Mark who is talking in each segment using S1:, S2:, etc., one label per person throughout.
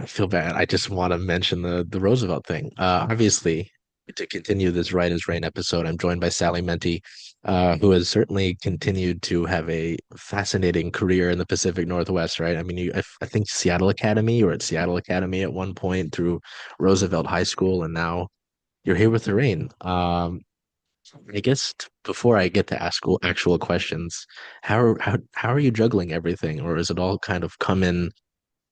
S1: I feel bad. I just want to mention the Roosevelt thing. Obviously, to continue this Right as Rain episode, I'm joined by Sally Menti, who has certainly continued to have a fascinating career in the Pacific Northwest, right? I mean, I think Seattle Academy, you were at Seattle Academy at one point through Roosevelt High School, and now you're here with the Rain. I guess before I get to ask actual questions, how are you juggling everything, or is it all kind of come in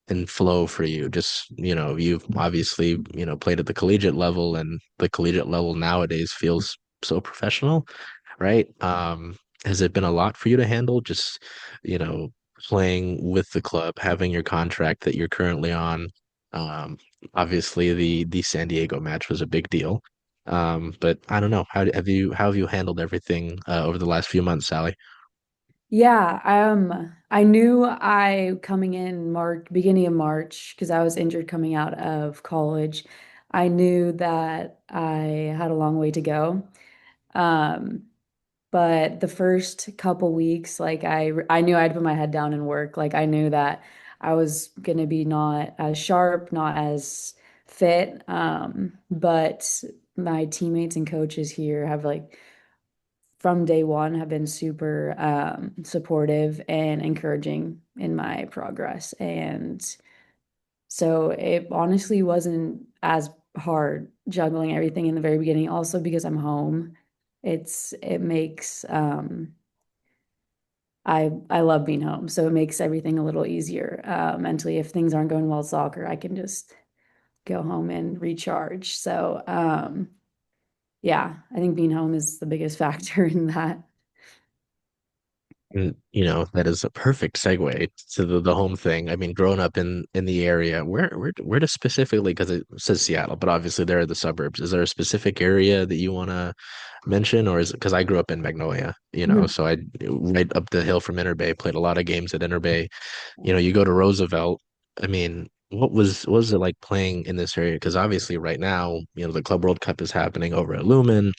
S1: and flow for you? Just, you've obviously, played at the collegiate level, and the collegiate level nowadays feels so professional, right? Has it been a lot for you to handle just, you know, playing with the club, having your contract that you're currently on? Um, Obviously the San Diego match was a big deal. But I don't know. How have you handled everything over the last few months, Sally?
S2: Yeah, I knew I coming in March, beginning of March, because I was injured coming out of college. I knew that I had a long way to go. Um, but the first couple weeks, like I knew I'd put my head down and work. Like I knew that I was gonna be not as sharp, not as fit. But my teammates and coaches here have like from day one have been super supportive and encouraging in my progress. And so it honestly wasn't as hard juggling everything in the very beginning, also because I'm home. It makes I love being home. So it makes everything a little easier mentally. If things aren't going well at soccer, I can just go home and recharge. So yeah, I think being home is the biggest factor in that.
S1: And that is a perfect segue to the home thing. I mean, growing up in the area, where does specifically, because it says Seattle, but obviously there are the suburbs. Is there a specific area that you want to mention, or is it because I grew up in Magnolia, so I right up the hill from Inter Bay, played a lot of games at Inter Bay. You go to Roosevelt. I mean, what was it like playing in this area? Because obviously right now, the Club World Cup is happening over at Lumen.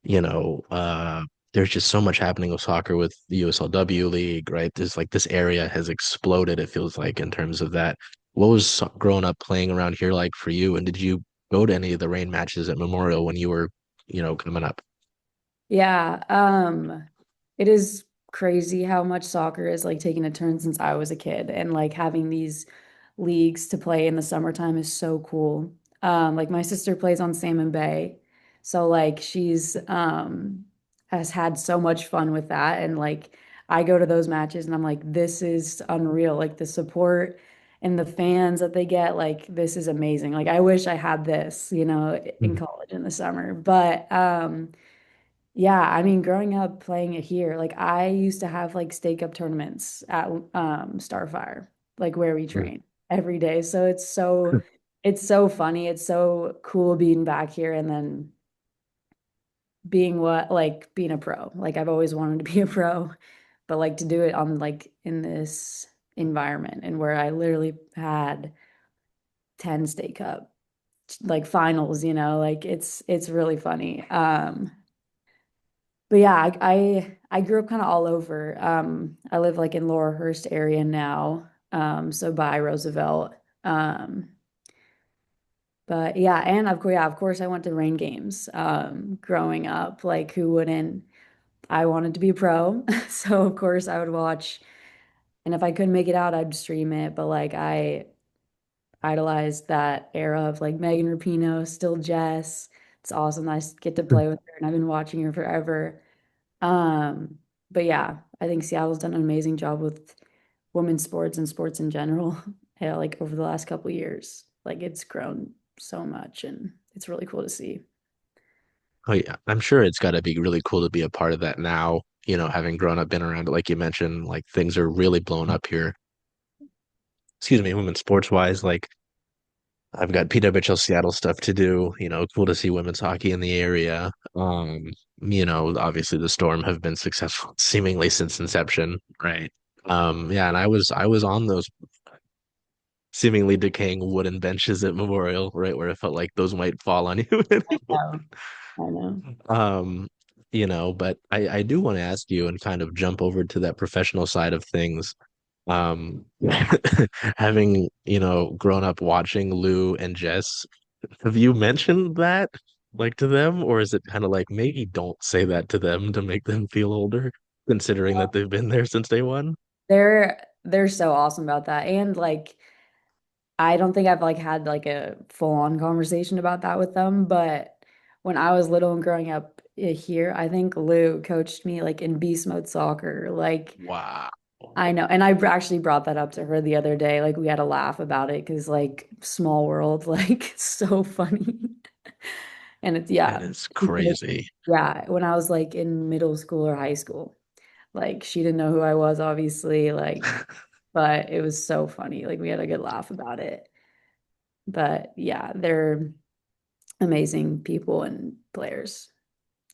S1: you know, uh, there's just so much happening with soccer with the USLW league, right? There's like this area has exploded, it feels like, in terms of that. What was growing up playing around here like for you? And did you go to any of the rain matches at Memorial when you were, coming up?
S2: Yeah, it is crazy how much soccer is like taking a turn since I was a kid and like having these leagues to play in the summertime is so cool. Like my sister plays on Salmon Bay. So like she's has had so much fun with that and like I go to those matches and I'm like this is unreal. Like the support and the fans that they get, like this is amazing. Like I wish I had this, in
S1: Mhm.
S2: college in the summer. But yeah, I mean, growing up playing it here, like I used to have like stake up tournaments at Starfire, like where we train every day. So it's so funny. It's so cool being back here and then being a pro. Like I've always wanted to be a pro, but like to do it on like in this environment and where I literally had 10 stake up like finals, like it's really funny. But yeah, I grew up kind of all over. I live like in Laurelhurst area now, so by Roosevelt. Um, but yeah, and of course, I went to rain games. Growing up, like who wouldn't? I wanted to be a pro, so of course I would watch. And if I couldn't make it out, I'd stream it. But like I idolized that era of like Megan Rapinoe, still Jess. It's awesome. I get to play with her, and I've been watching her forever. Um, but yeah, I think Seattle's done an amazing job with women's sports and sports in general. Yeah, like over the last couple of years. Like it's grown so much and it's really cool to see.
S1: Oh yeah, I'm sure it's got to be really cool to be a part of that now, having grown up, been around it, like you mentioned, like things are really blown up here. Excuse me, women's sports wise, like I've got PWHL Seattle stuff to do, cool to see women's hockey in the area. Obviously the Storm have been successful seemingly since inception, right? Yeah, and I was on those seemingly decaying wooden benches at Memorial, right, where it felt like those might fall on you.
S2: I know. I know.
S1: Um, but I do want to ask you and kind of jump over to that professional side of things. Um, having, grown up watching Lou and Jess, have you mentioned that like to them, or is it kind of like maybe don't say that to them to make them feel older, considering that they've been there since day one?
S2: They're so awesome about that. And like I don't think I've like had like a full-on conversation about that with them, but when I was little and growing up here, I think Lou coached me like in beast mode soccer. Like
S1: Wow.
S2: I know, and actually brought that up to her the other day. Like we had a laugh about it because like small world, like so funny. And it's
S1: That
S2: yeah.
S1: is
S2: She did it-
S1: crazy.
S2: Yeah, when I was like in middle school or high school. Like she didn't know who I was, obviously, like, but it was so funny. Like we had a good laugh about it. But yeah, they're amazing people and players.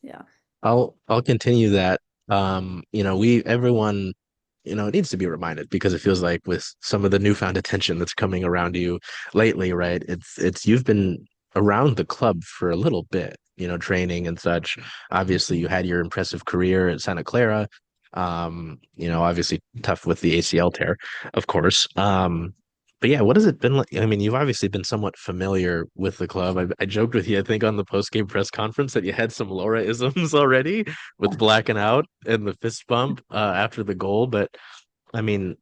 S2: Yeah.
S1: I'll continue that. We everyone, needs to be reminded because it feels like with some of the newfound attention that's coming around you lately, right? It's you've been around the club for a little bit, training and such. Obviously, you had your impressive career at Santa Clara. Obviously tough with the ACL tear, of course. But yeah, what has it been like? I mean, you've obviously been somewhat familiar with the club. I joked with you, I think, on the post-game press conference that you had some Laura-isms already with blacking out and the fist bump after the goal. But I mean,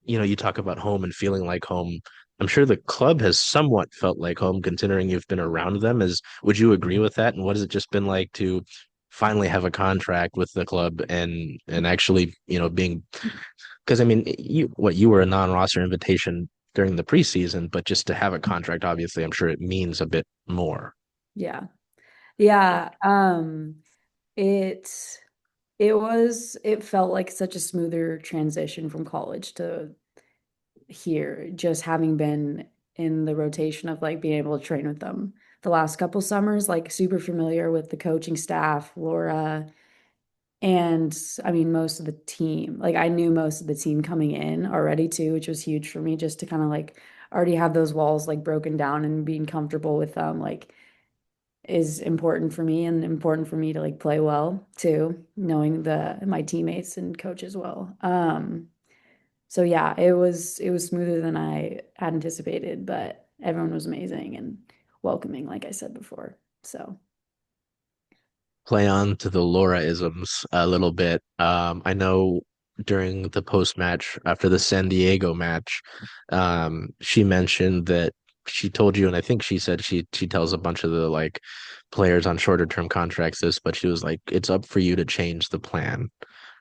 S1: you talk about home and feeling like home. I'm sure the club has somewhat felt like home considering you've been around them. Would you agree with that? And what has it just been like to finally have a contract with the club and actually, being because I mean, you were a non-roster invitation during the preseason, but just to have a contract, obviously, I'm sure it means a bit more.
S2: Yeah. Yeah. It it felt like such a smoother transition from college to here, just having been in the rotation of like being able to train with them the last couple summers, like super familiar with the coaching staff, Laura, and I mean most of the team. Like I knew most of the team coming in already too, which was huge for me just to kind of like already have those walls like broken down and being comfortable with them like is important for me and important for me to like play well too, knowing the my teammates and coach as well. So yeah, it was smoother than I had anticipated, but everyone was amazing and welcoming, like I said before. So
S1: Play on to the Laura-isms a little bit. I know during the post-match after the San Diego match, she mentioned that she told you, and I think she said she tells a bunch of the like players on shorter term contracts this, but she was like, it's up for you to change the plan,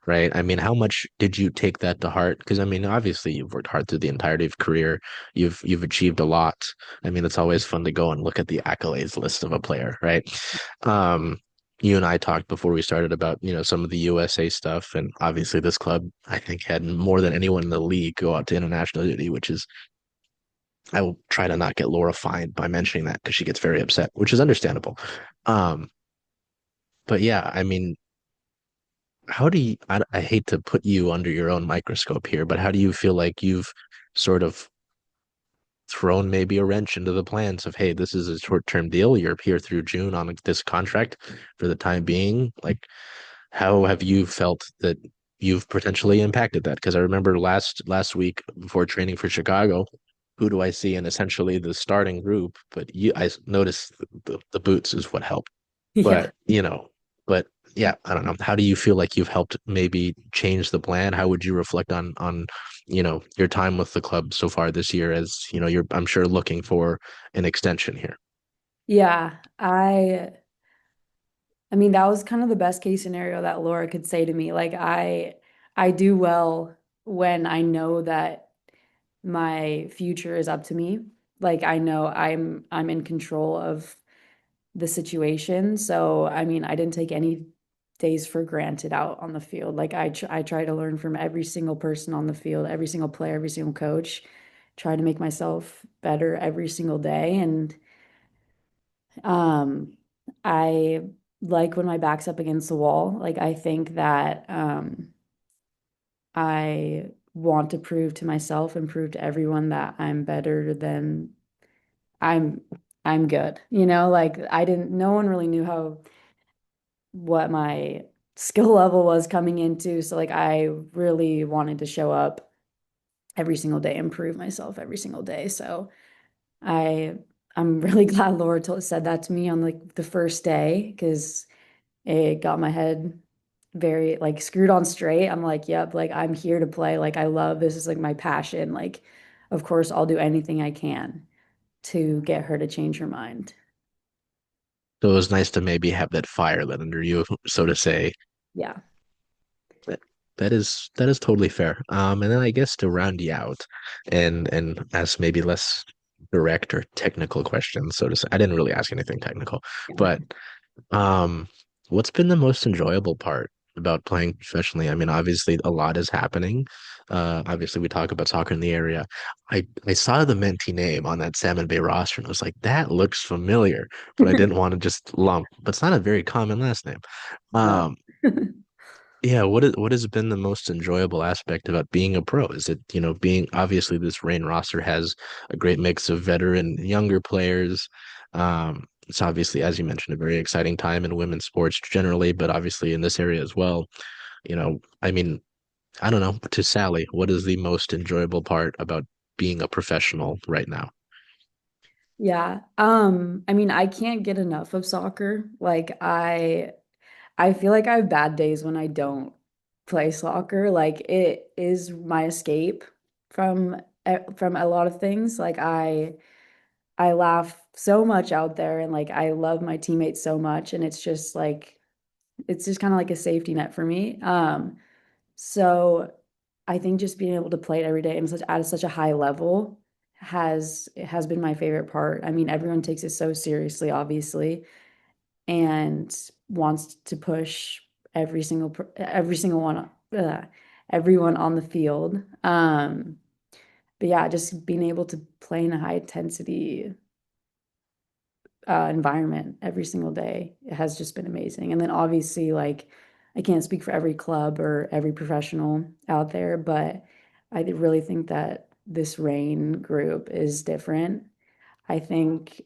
S1: right? I mean, how much did you take that to heart? Because I mean, obviously you've worked hard through the entirety of your career. You've achieved a lot. I mean, it's always fun to go and look at the accolades list of a player, right? Um, you and I talked before we started about, some of the USA stuff, and obviously this club, I think, had more than anyone in the league go out to international duty, which is I will try to not get Laura fined by mentioning that because she gets very upset, which is understandable. Um, but yeah, I mean, how do you, I hate to put you under your own microscope here, but how do you feel like you've sort of thrown maybe a wrench into the plans of, hey, this is a short-term deal. You're here through June on this contract for the time being. Like, how have you felt that you've potentially impacted that? Because I remember last week before training for Chicago, who do I see in essentially the starting group? But I noticed the boots is what helped.
S2: yeah.
S1: But but yeah, I don't know. How do you feel like you've helped maybe change the plan? How would you reflect on your time with the club so far this year as, you're I'm sure looking for an extension here.
S2: Yeah, I mean that was kind of the best case scenario that Laura could say to me. Like I do well when I know that my future is up to me. Like I know I'm in control of the situation. So, I mean, I didn't take any days for granted out on the field. Like I try to learn from every single person on the field, every single player, every single coach, try to make myself better every single day. And um, I like when my back's up against the wall. Like I think that I want to prove to myself and prove to everyone that I'm better than I'm I'm good. Like I didn't no one really knew how what my skill level was coming into. So like I really wanted to show up every single day, improve myself every single day. So I I'm really glad Laura said that to me on like the first day because it got my head very like screwed on straight. I'm like, yep, like I'm here to play. Like I love this is like my passion. Like, of course, I'll do anything I can to get her to change her mind.
S1: So it was nice to maybe have that fire lit under you, so to say.
S2: Yeah.
S1: That that is totally fair. And then I guess to round you out and ask maybe less direct or technical questions, so to say. I didn't really ask anything technical, but um, what's been the most enjoyable part about playing professionally? I mean, obviously a lot is happening. Obviously we talk about soccer in the area. I saw the Menti name on that Salmon Bay roster and I was like, that looks familiar, but I didn't want to just lump. But it's not a very common last name.
S2: No.
S1: Um, yeah, what has been the most enjoyable aspect about being a pro? Is it, being obviously this Reign roster has a great mix of veteran and younger players. It's obviously, as you mentioned, a very exciting time in women's sports generally, but obviously in this area as well. I mean, I don't know, to Sally, what is the most enjoyable part about being a professional right now?
S2: Yeah. I mean, I can't get enough of soccer. Like I feel like I have bad days when I don't play soccer. Like it is my escape from a lot of things. Like I laugh so much out there and like I love my teammates so much and it's just kind of like a safety net for me. So I think just being able to play it every day and such at such a high level has been my favorite part. I mean, everyone takes it so seriously, obviously, and wants to push every single one everyone on the field. But yeah, just being able to play in a high intensity environment every single day has just been amazing. And then obviously, like, I can't speak for every club or every professional out there, but I really think that this Reign group is different. I think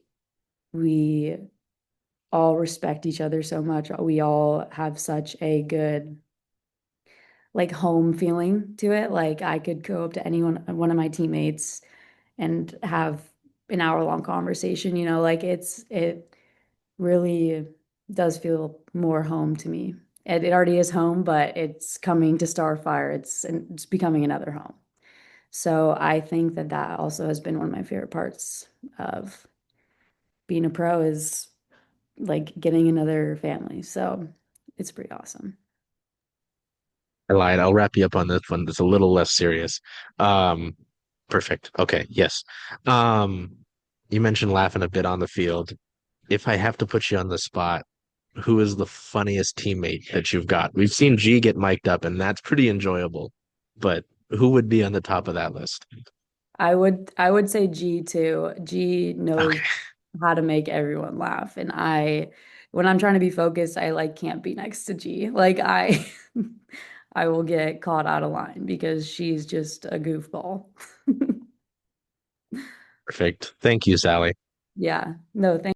S2: we all respect each other so much. We all have such a good like home feeling to it. Like I could go up to anyone, one of my teammates and have an hour long conversation, like it really does feel more home to me. It already is home, but it's coming to Starfire. It's becoming another home. So I think that that also has been one of my favorite parts of being a pro is like getting another family. So it's pretty awesome.
S1: I lied. I'll wrap you up on this one that's a little less serious. Um, Perfect. Okay, yes. Um, you mentioned laughing a bit on the field. If I have to put you on the spot, who is the funniest teammate that you've got? We've seen G get mic'd up, and that's pretty enjoyable. But who would be on the top of that list?
S2: I would say G too. G knows
S1: Okay,
S2: how to make everyone laugh. And when I'm trying to be focused, I like can't be next to G. Like I will get caught out of line because she's just a goofball.
S1: perfect. Thank you, Sally.
S2: Yeah. No, thank